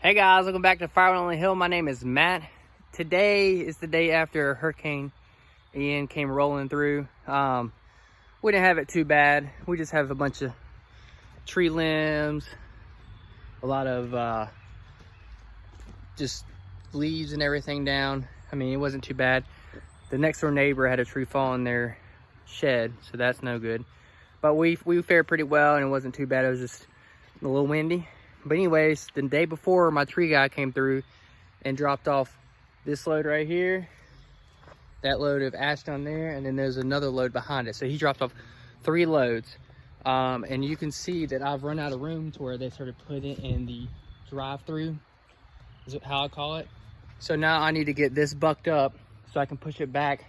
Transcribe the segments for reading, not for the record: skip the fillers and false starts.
Hey guys, welcome back to Firewood on the Hill. My name is Matt. Today is the day after Hurricane Ian came rolling through. We didn't have it too bad. We just have a bunch of tree limbs, a lot of just leaves and everything down. I mean, it wasn't too bad. The next door neighbor had a tree fall in their shed, so that's no good. But we fared pretty well, and it wasn't too bad. It was just a little windy. But anyways, the day before, my tree guy came through and dropped off this load right here, that load of ash down there, and then there's another load behind it. So he dropped off 3 loads. And you can see that I've run out of room to where they started putting it in the drive-through, is how I call it. So now I need to get this bucked up so I can push it back.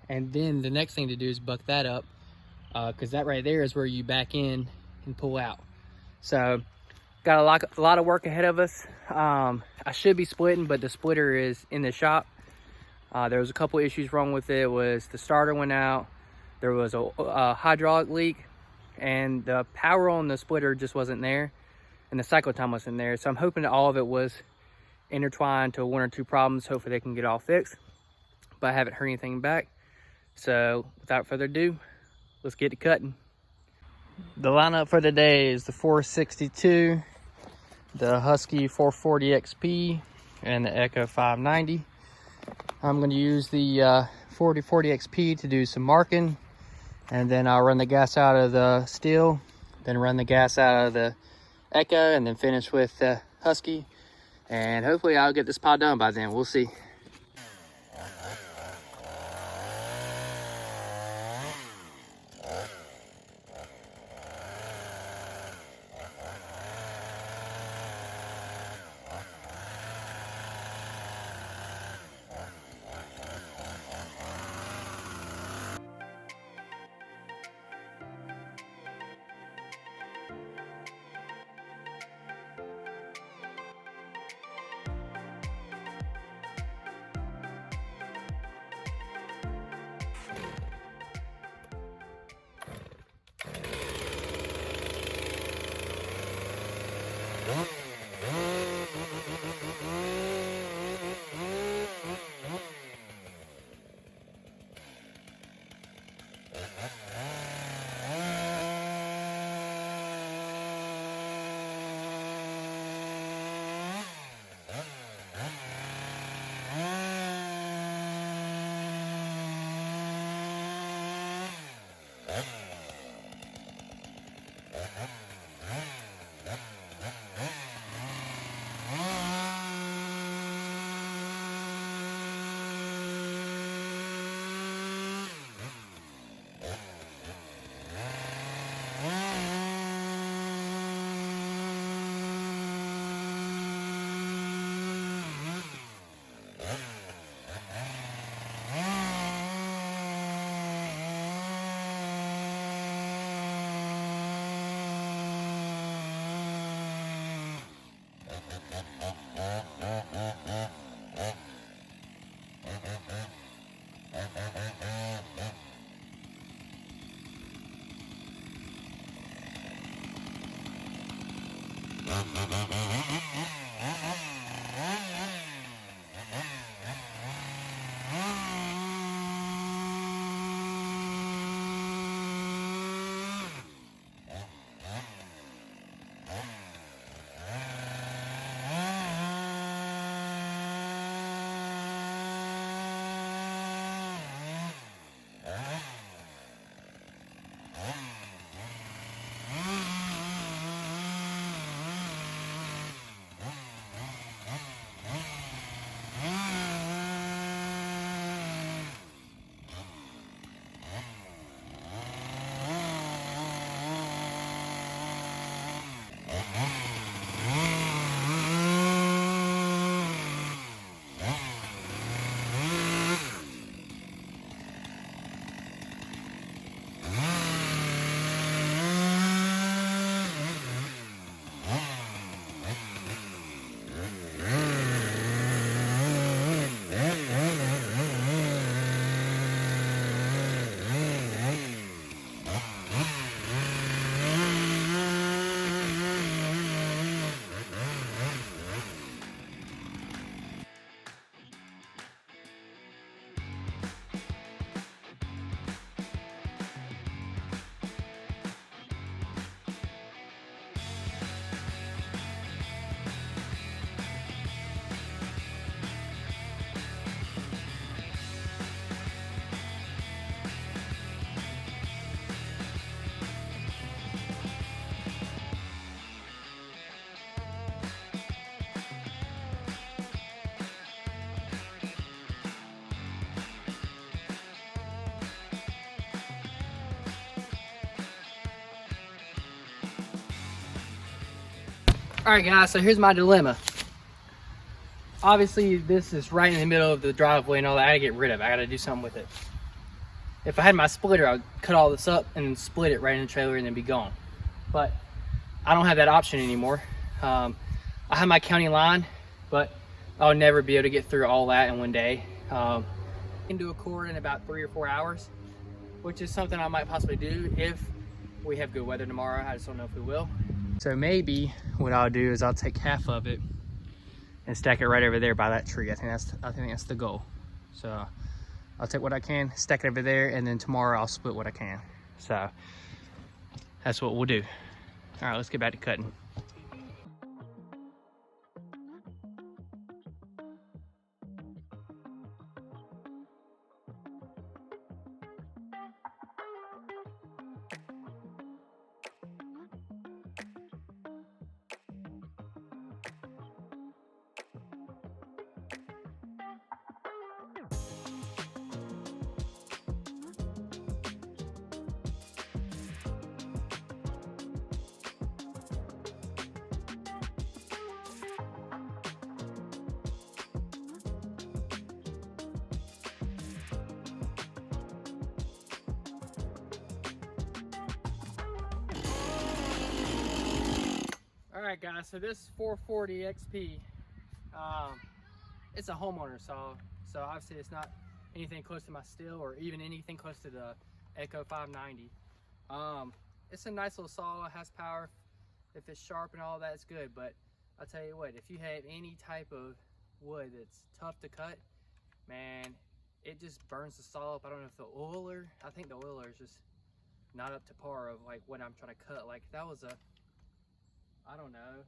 And then the next thing to do is buck that up, because that right there is where you back in and pull out. So got a lot of work ahead of us. I should be splitting, but the splitter is in the shop. There was a couple issues wrong with it. Was the starter went out, there was a hydraulic leak, and the power on the splitter just wasn't there, and the cycle time wasn't there. So I'm hoping that all of it was intertwined to 1 or 2 problems. Hopefully they can get all fixed, but I haven't heard anything back. So without further ado, let's get to cutting. The lineup for the day is the 462, the Husky 440 XP, and the Echo 590. I'm going to use the 4040 XP to do some marking, and then I'll run the gas out of the Stihl, then run the gas out of the Echo, and then finish with the Husky. And hopefully I'll get this pile done by then. We'll see. All right, guys, so here's my dilemma. Obviously, this is right in the middle of the driveway and all that. I gotta get rid of it. I gotta do something with it. If I had my splitter, I'd cut all this up and split it right in the trailer and then be gone. But I don't have that option anymore. I have my county line, but I'll never be able to get through all that in one day. I can do a cord in about 3 or 4 hours, which is something I might possibly do if we have good weather tomorrow. I just don't know if we will. So maybe what I'll do is I'll take half of it and stack it right over there by that tree. I think that's the goal. So I'll take what I can, stack it over there, and then tomorrow I'll split what I can. So that's what we'll do. All right, let's get back to cutting. Alright guys, so this 440 XP, it's a homeowner saw, so obviously it's not anything close to my Stihl or even anything close to the Echo 590. It's a nice little saw, it has power. If it's sharp and all that, it's good, but I'll tell you what, if you have any type of wood that's tough to cut, man, it just burns the saw up. I don't know if the oiler, I think the oiler is just not up to par of like what I'm trying to cut. Like that was a, I don't know,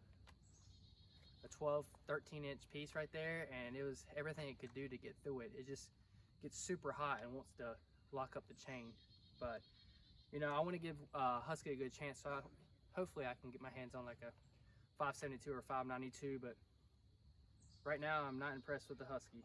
a 12, 13 inch piece right there, and it was everything it could do to get through it. It just gets super hot and wants to lock up the chain. But you know, I want to give Husky a good chance, so hopefully I can get my hands on like a 572 or 592, but right now I'm not impressed with the Husky.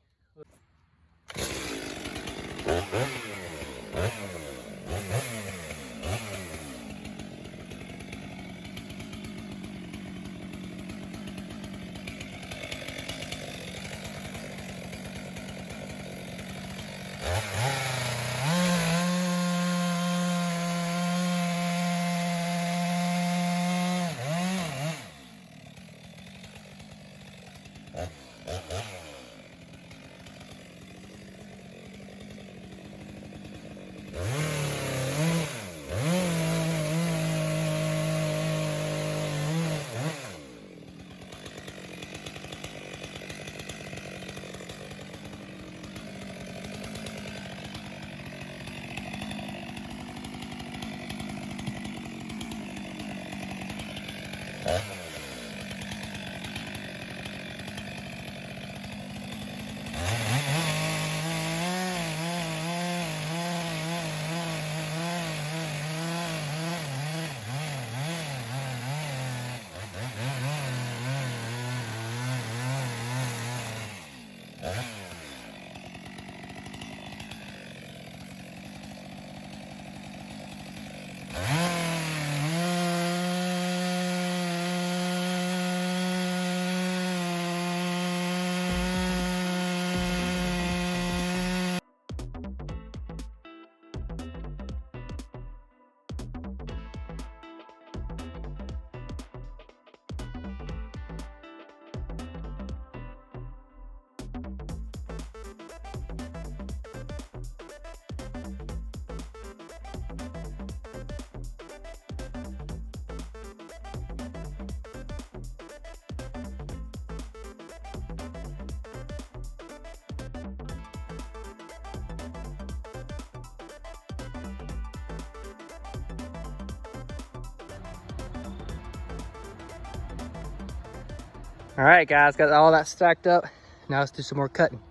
All right, guys, got all that stacked up. Now let's do some more cutting.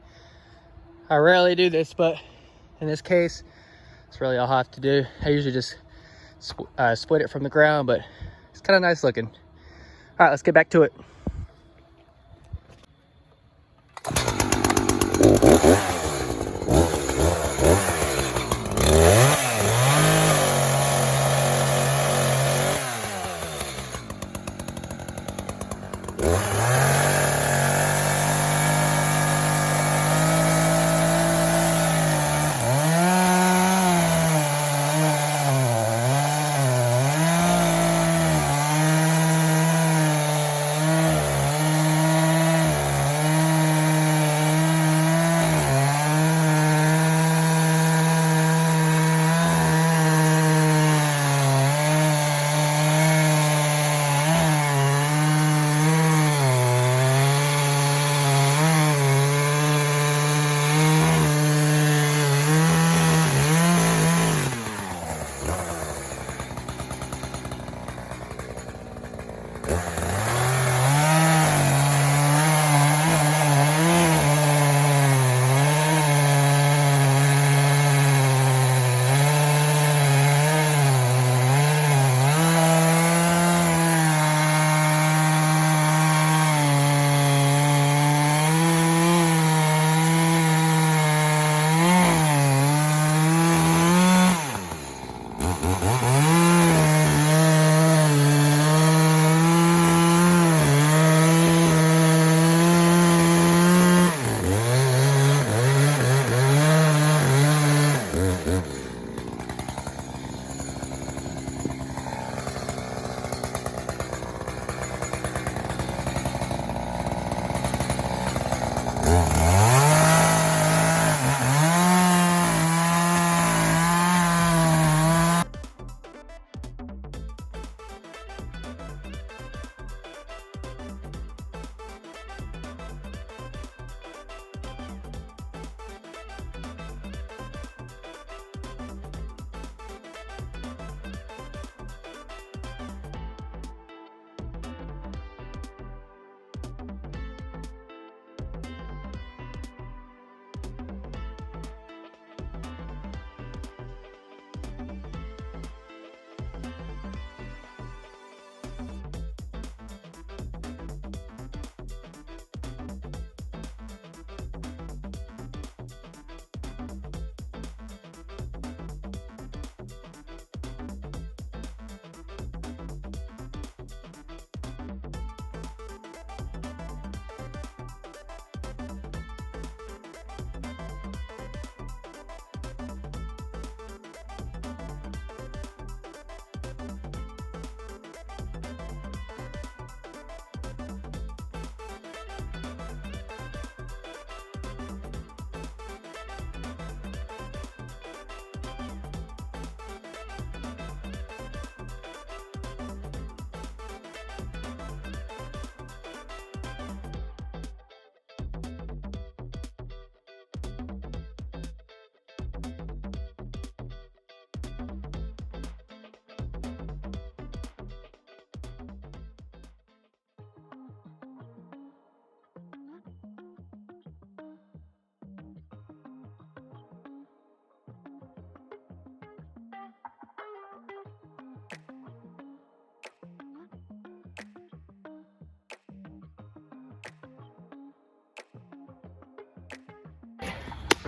I rarely do this, but in this case, it's really all I have to do. I usually just split it from the ground, but it's kind of nice looking. All right, let's get back to it.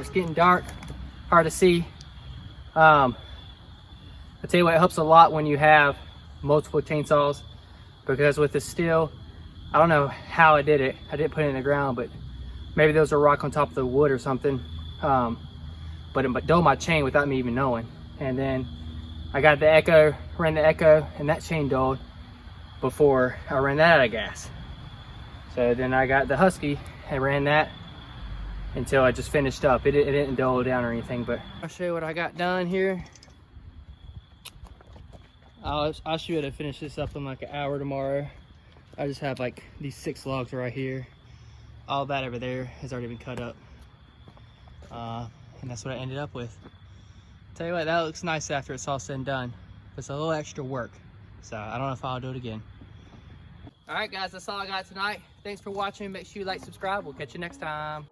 It's getting dark, hard to see. I tell you what, it helps a lot when you have multiple chainsaws, because with the Stihl, I don't know how I did it. I didn't put it in the ground, but maybe there was a rock on top of the wood or something. But it dulled my chain without me even knowing. And then I got the Echo, ran the Echo, and that chain dulled before I ran that out of gas. So then I got the Husky and ran that until I just finished up. It didn't dull down or anything, but I'll show you what I got done here. I should be able to finish this up in like an hour tomorrow. I just have like these 6 logs right here. All that over there has already been cut up. And that's what I ended up with. Tell you what, that looks nice after it's all said and done. It's a little extra work, so I don't know if I'll do it again. All right, guys, that's all I got tonight. Thanks for watching. Make sure you like, subscribe. We'll catch you next time.